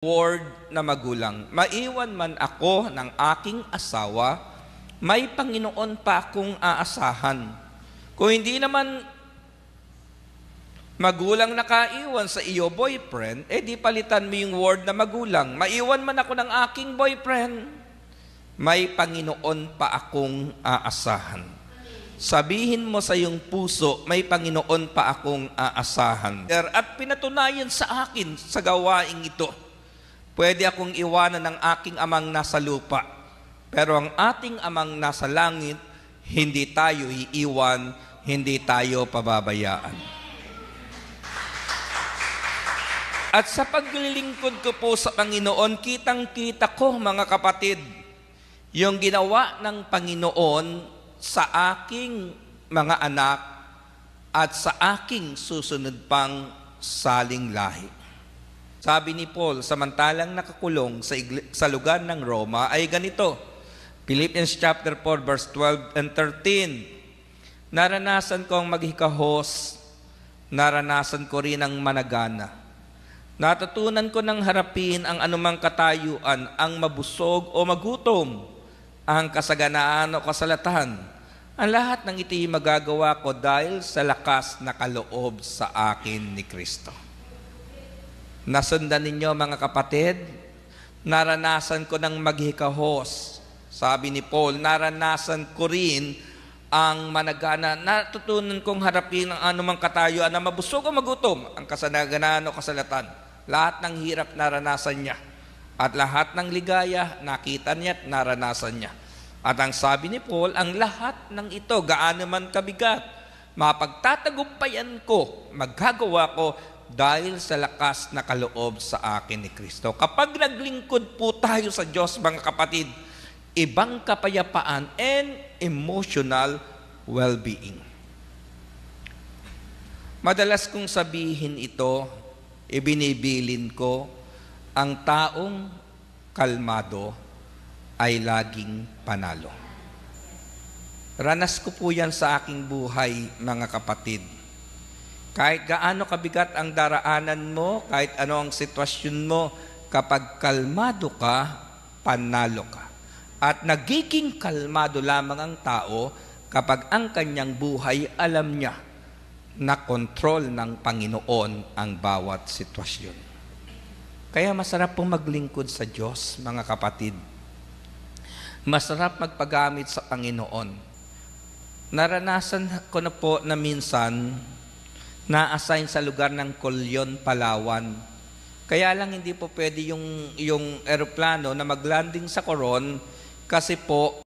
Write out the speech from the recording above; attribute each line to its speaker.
Speaker 1: word na magulang, maiwan man ako ng aking asawa, may Panginoon pa akong aasahan. Kung hindi naman magulang nakaiwan sa iyo, boyfriend, di palitan mo yung word na magulang. Maiwan man ako ng aking boyfriend, may Panginoon pa akong aasahan. Sabihin mo sa iyong puso, may Panginoon pa akong aasahan. At pinatunayan sa akin sa gawaing ito, pwede akong iwanan ng aking amang nasa lupa, pero ang ating amang nasa langit, hindi tayo iiwan, hindi tayo pababayaan. At sa paglilingkod ko po sa Panginoon, kitang-kita ko, mga kapatid, yung ginawa ng Panginoon sa aking mga anak at sa aking susunod pang saling lahi. Sabi ni Paul, samantalang nakakulong sa lugar ng Roma, ay ganito, Philippians chapter 4, verse 12 and 13, naranasan ko ang maghikahos, naranasan ko rin ang managana. Natutunan ko ng harapin ang anumang katayuan, ang mabusog o magutom, ang kasaganaan o kasalatan. Ang lahat ng ito'y magagawa ko dahil sa lakas na kaloob sa akin ni Kristo. Nasundan ninyo, mga kapatid, naranasan ko ng maghikahos. Sabi ni Paul, naranasan ko rin ang managana. Natutunan kong harapin ang anumang katayuan na mabusog o magutom, ang kasaganaan o kasalatan. Lahat ng hirap naranasan niya. At lahat ng ligaya, nakita niya at naranasan niya. At ang sabi ni Paul, ang lahat ng ito, gaano man kabigat, mapagtatagumpayan ko, magagawa ko, dahil sa lakas na kaloob sa akin ni Kristo. Kapag naglingkod po tayo sa Diyos, mga kapatid, ibang kapayapaan and emotional well-being. Madalas kong sabihin ito, ibinibilin ko, ang taong kalmado ay laging panalo. Ranas ko po yan sa aking buhay, mga kapatid. Kahit gaano kabigat ang daraanan mo, kahit ano ang sitwasyon mo, kapag kalmado ka, panalo ka. At nagiging kalmado lamang ang tao kapag ang kanyang buhay alam niya na kontrol ng Panginoon ang bawat sitwasyon. Kaya masarap pong maglingkod sa Diyos, mga kapatid. Masarap magpagamit sa Panginoon. Naranasan ko na po na minsan na-assign sa lugar ng Colyon, Palawan. Kaya lang hindi po pwede yung eroplano na maglanding sa Coron kasi po